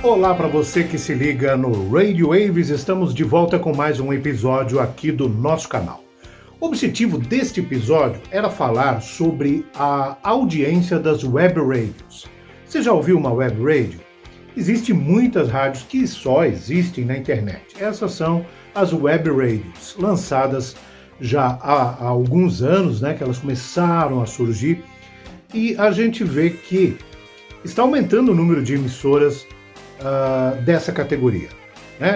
Olá para você que se liga no Radio Waves, estamos de volta com mais um episódio aqui do nosso canal. O objetivo deste episódio era falar sobre a audiência das web radios. Você já ouviu uma web radio? Existem muitas rádios que só existem na internet. Essas são as web radios, lançadas já há alguns anos, que elas começaram a surgir, e a gente vê que está aumentando o número de emissoras dessa categoria.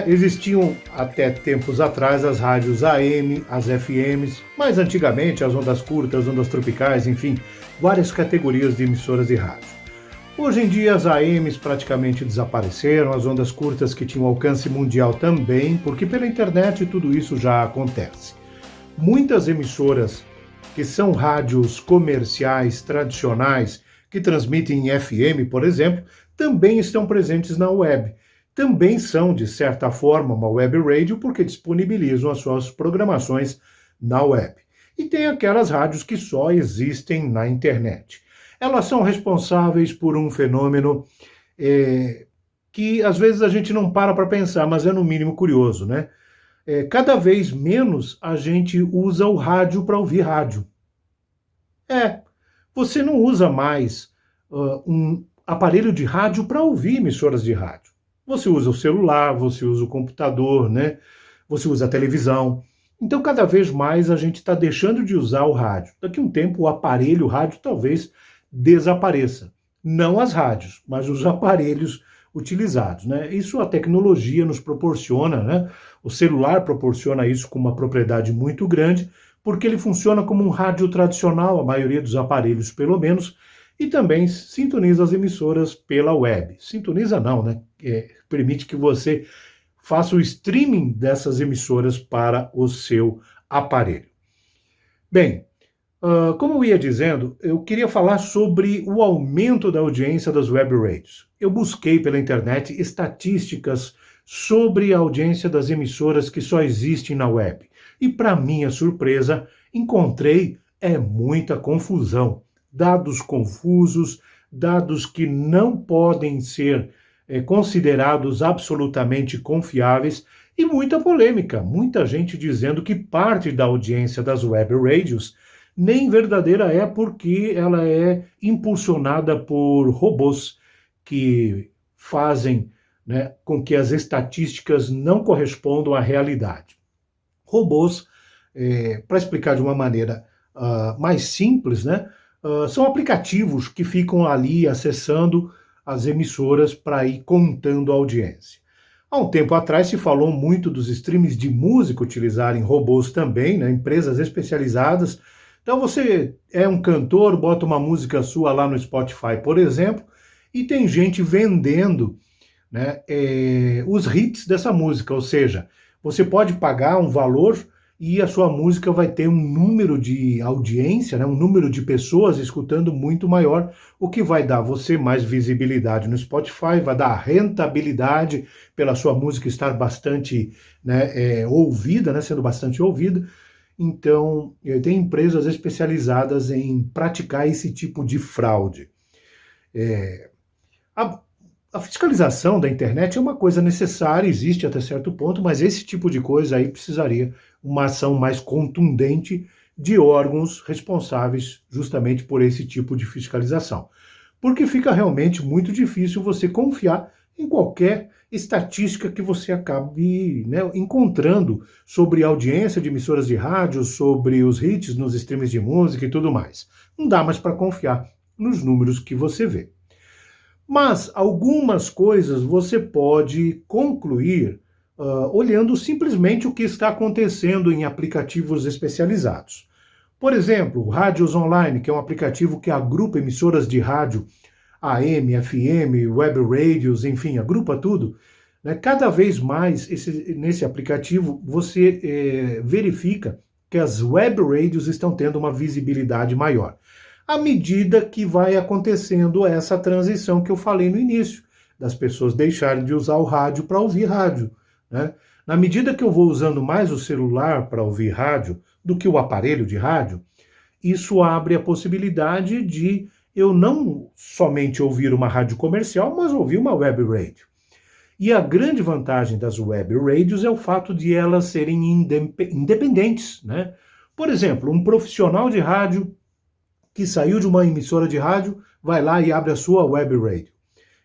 Existiam até tempos atrás as rádios AM, as FMs, mais antigamente as ondas curtas, as ondas tropicais, enfim, várias categorias de emissoras de rádio. Hoje em dia as AMs praticamente desapareceram, as ondas curtas que tinham alcance mundial também, porque pela internet tudo isso já acontece. Muitas emissoras que são rádios comerciais tradicionais, que transmitem em FM, por exemplo, também estão presentes na web. Também são, de certa forma, uma web radio porque disponibilizam as suas programações na web. E tem aquelas rádios que só existem na internet. Elas são responsáveis por um fenômeno que às vezes a gente não para pensar, mas é no mínimo curioso, cada vez menos a gente usa o rádio para ouvir rádio. Você não usa mais um aparelho de rádio para ouvir emissoras de rádio. Você usa o celular, você usa o computador, Você usa a televisão. Então, cada vez mais a gente está deixando de usar o rádio. Daqui a um tempo, o aparelho rádio talvez desapareça. Não as rádios, mas os aparelhos utilizados, Isso a tecnologia nos proporciona, O celular proporciona isso com uma propriedade muito grande, porque ele funciona como um rádio tradicional, a maioria dos aparelhos pelo menos, e também sintoniza as emissoras pela web. Sintoniza não, permite que você faça o streaming dessas emissoras para o seu aparelho. Bem, como eu ia dizendo, eu queria falar sobre o aumento da audiência das web radios. Eu busquei pela internet estatísticas sobre a audiência das emissoras que só existem na web. E, para minha surpresa, encontrei muita confusão. Dados confusos, dados que não podem ser considerados absolutamente confiáveis e muita polêmica. Muita gente dizendo que parte da audiência das web radios nem verdadeira é porque ela é impulsionada por robôs que fazem com que as estatísticas não correspondam à realidade. Robôs, para explicar de uma maneira mais simples, são aplicativos que ficam ali acessando as emissoras para ir contando a audiência. Há um tempo atrás se falou muito dos streams de música utilizarem robôs também, empresas especializadas. Então você é um cantor, bota uma música sua lá no Spotify, por exemplo, e tem gente vendendo os hits dessa música, ou seja, você pode pagar um valor e a sua música vai ter um número de audiência, um número de pessoas escutando muito maior, o que vai dar você mais visibilidade no Spotify, vai dar rentabilidade pela sua música estar bastante ouvida, sendo bastante ouvida. Então, tem empresas especializadas em praticar esse tipo de fraude. A fiscalização da internet é uma coisa necessária, existe até certo ponto, mas esse tipo de coisa aí precisaria uma ação mais contundente de órgãos responsáveis justamente por esse tipo de fiscalização. Porque fica realmente muito difícil você confiar em qualquer estatística que você acabe encontrando sobre a audiência de emissoras de rádio, sobre os hits nos streams de música e tudo mais. Não dá mais para confiar nos números que você vê. Mas algumas coisas você pode concluir olhando simplesmente o que está acontecendo em aplicativos especializados. Por exemplo, o Rádios Online, que é um aplicativo que agrupa emissoras de rádio AM, FM, web radios, enfim, agrupa tudo. Cada vez mais nesse aplicativo você verifica que as web radios estão tendo uma visibilidade maior, à medida que vai acontecendo essa transição que eu falei no início, das pessoas deixarem de usar o rádio para ouvir rádio. Na medida que eu vou usando mais o celular para ouvir rádio do que o aparelho de rádio, isso abre a possibilidade de eu não somente ouvir uma rádio comercial, mas ouvir uma web radio. E a grande vantagem das web radios é o fato de elas serem independentes, né? Por exemplo, um profissional de rádio que saiu de uma emissora de rádio vai lá e abre a sua web radio.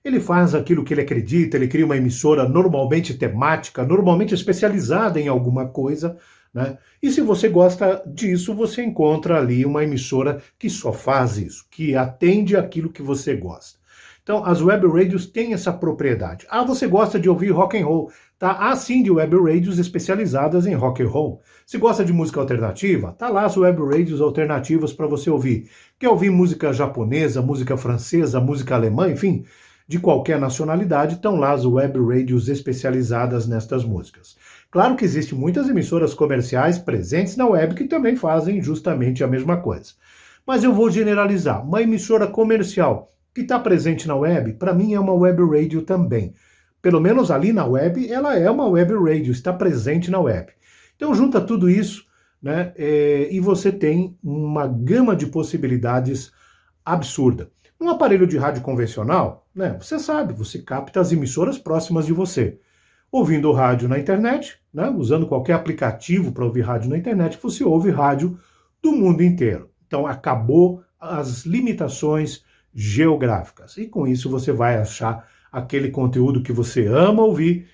Ele faz aquilo que ele acredita, ele cria uma emissora normalmente temática, normalmente especializada em alguma coisa, né? E se você gosta disso, você encontra ali uma emissora que só faz isso, que atende aquilo que você gosta. Então, as web radios têm essa propriedade. Ah, você gosta de ouvir rock and roll? Tá, há sim de web radios especializadas em rock and roll. Se gosta de música alternativa? Tá lá as web radios alternativas para você ouvir. Quer ouvir música japonesa, música francesa, música alemã, enfim, de qualquer nacionalidade, estão lá as web radios especializadas nestas músicas. Claro que existem muitas emissoras comerciais presentes na web que também fazem justamente a mesma coisa. Mas eu vou generalizar. Uma emissora comercial que está presente na web, para mim é uma web radio também. Pelo menos ali na web, ela é uma web radio, está presente na web. Então junta tudo isso, né, e você tem uma gama de possibilidades absurda. Um aparelho de rádio convencional, né, você sabe, você capta as emissoras próximas de você. Ouvindo rádio na internet, né, usando qualquer aplicativo para ouvir rádio na internet, você ouve rádio do mundo inteiro. Então acabou as limitações geográficas. E com isso você vai achar aquele conteúdo que você ama ouvir,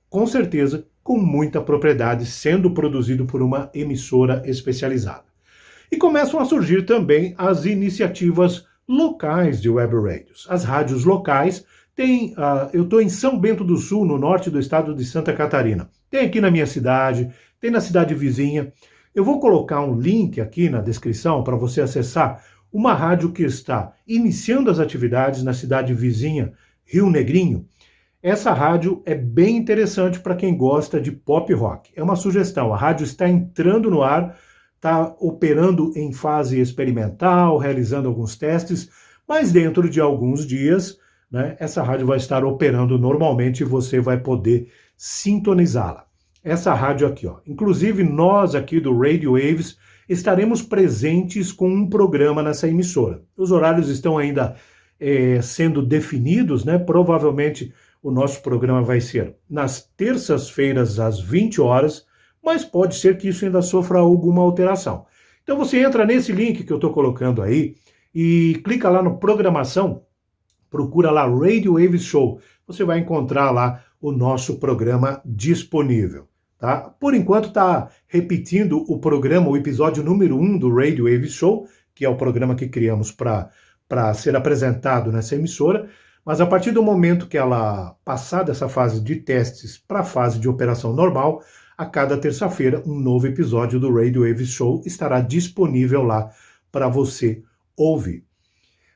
com certeza, com muita propriedade, sendo produzido por uma emissora especializada. E começam a surgir também as iniciativas locais de web radios. As rádios locais têm, eu estou em São Bento do Sul, no norte do estado de Santa Catarina. Tem aqui na minha cidade, tem na cidade vizinha. Eu vou colocar um link aqui na descrição para você acessar uma rádio que está iniciando as atividades na cidade vizinha, Rio Negrinho. Essa rádio é bem interessante para quem gosta de pop rock. É uma sugestão, a rádio está entrando no ar, está operando em fase experimental, realizando alguns testes, mas dentro de alguns dias, né, essa rádio vai estar operando normalmente e você vai poder sintonizá-la. Essa rádio aqui, ó. Inclusive nós aqui do Radio Waves estaremos presentes com um programa nessa emissora. Os horários estão ainda sendo definidos, né? Provavelmente o nosso programa vai ser nas terças-feiras às 20 horas, mas pode ser que isso ainda sofra alguma alteração. Então você entra nesse link que eu estou colocando aí e clica lá no programação, procura lá Radio Waves Show. Você vai encontrar lá o nosso programa disponível. Tá? Por enquanto está repetindo o programa, o episódio número 1 do Radio Waves Show, que é o programa que criamos para ser apresentado nessa emissora, mas a partir do momento que ela passar dessa fase de testes para a fase de operação normal, a cada terça-feira um novo episódio do Radio Waves Show estará disponível lá para você ouvir.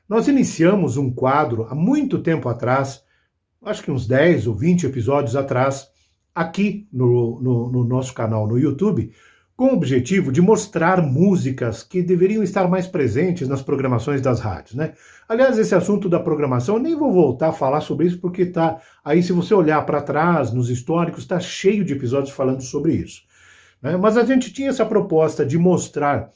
Nós iniciamos um quadro há muito tempo atrás, acho que uns 10 ou 20 episódios atrás, aqui no nosso canal no YouTube, com o objetivo de mostrar músicas que deveriam estar mais presentes nas programações das rádios, né? Aliás, esse assunto da programação, eu nem vou voltar a falar sobre isso, porque tá aí, se você olhar para trás, nos históricos, está cheio de episódios falando sobre isso, né? Mas a gente tinha essa proposta de mostrar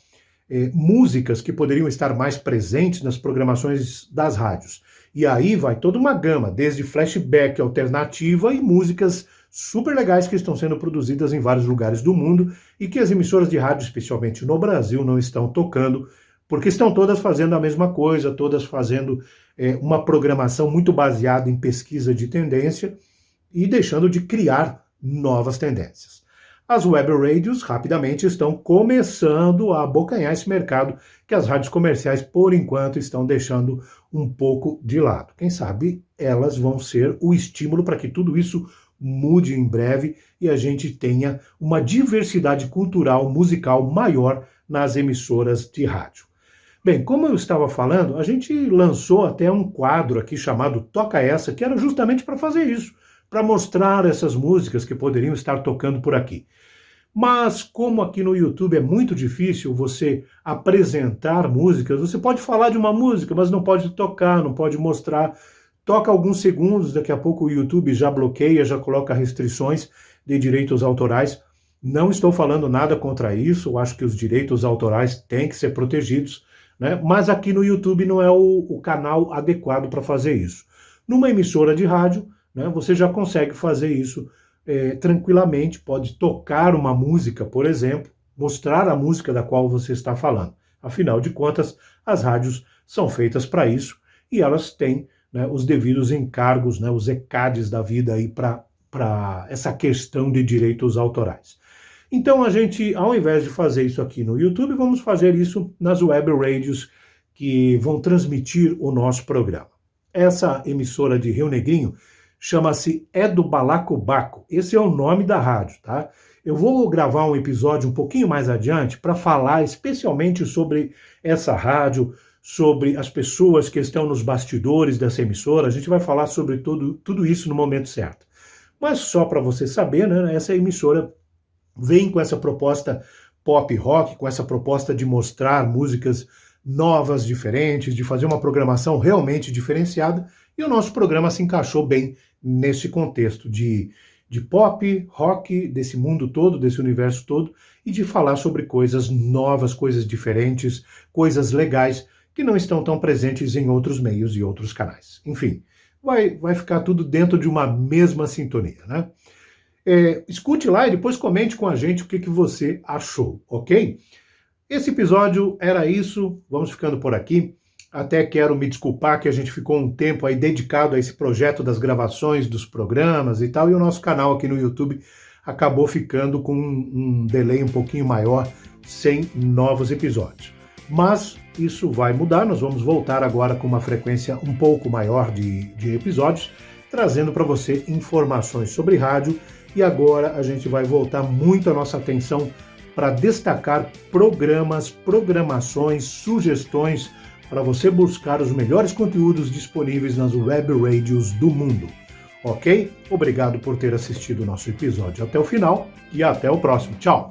músicas que poderiam estar mais presentes nas programações das rádios. E aí vai toda uma gama, desde flashback alternativa e músicas super legais que estão sendo produzidas em vários lugares do mundo e que as emissoras de rádio, especialmente no Brasil, não estão tocando, porque estão todas fazendo a mesma coisa, todas fazendo uma programação muito baseada em pesquisa de tendência e deixando de criar novas tendências. As web radios, rapidamente, estão começando a abocanhar esse mercado que as rádios comerciais, por enquanto, estão deixando um pouco de lado. Quem sabe elas vão ser o estímulo para que tudo isso mude em breve e a gente tenha uma diversidade cultural, musical maior nas emissoras de rádio. Bem, como eu estava falando, a gente lançou até um quadro aqui chamado Toca Essa, que era justamente para fazer isso, para mostrar essas músicas que poderiam estar tocando por aqui. Mas como aqui no YouTube é muito difícil você apresentar músicas, você pode falar de uma música, mas não pode tocar, não pode mostrar. Toca alguns segundos, daqui a pouco o YouTube já bloqueia, já coloca restrições de direitos autorais. Não estou falando nada contra isso, eu acho que os direitos autorais têm que ser protegidos, né? Mas aqui no YouTube não é o canal adequado para fazer isso. Numa emissora de rádio, né, você já consegue fazer isso tranquilamente, pode tocar uma música, por exemplo, mostrar a música da qual você está falando. Afinal de contas, as rádios são feitas para isso e elas têm, né, os devidos encargos, né, os ECADs da vida aí para essa questão de direitos autorais. Então a gente, ao invés de fazer isso aqui no YouTube, vamos fazer isso nas web radios que vão transmitir o nosso programa. Essa emissora de Rio Negrinho chama-se Edo Balacobaco. Esse é o nome da rádio, tá? Eu vou gravar um episódio um pouquinho mais adiante para falar especialmente sobre essa rádio, sobre as pessoas que estão nos bastidores dessa emissora. A gente vai falar sobre tudo isso no momento certo. Mas só para você saber, né, essa emissora vem com essa proposta pop rock, com essa proposta de mostrar músicas novas, diferentes, de fazer uma programação realmente diferenciada, e o nosso programa se encaixou bem nesse contexto de pop, rock, desse mundo todo, desse universo todo, e de falar sobre coisas novas, coisas diferentes, coisas legais, que não estão tão presentes em outros meios e outros canais. Enfim, vai ficar tudo dentro de uma mesma sintonia, né? Escute lá e depois comente com a gente o que você achou, ok? Esse episódio era isso, vamos ficando por aqui. Até quero me desculpar que a gente ficou um tempo aí dedicado a esse projeto das gravações dos programas e tal, e o nosso canal aqui no YouTube acabou ficando com um delay um pouquinho maior, sem novos episódios. Mas isso vai mudar, nós vamos voltar agora com uma frequência um pouco maior de episódios, trazendo para você informações sobre rádio, e agora a gente vai voltar muito a nossa atenção para destacar programas, programações, sugestões para você buscar os melhores conteúdos disponíveis nas web radios do mundo. Ok? Obrigado por ter assistido o nosso episódio até o final e até o próximo. Tchau!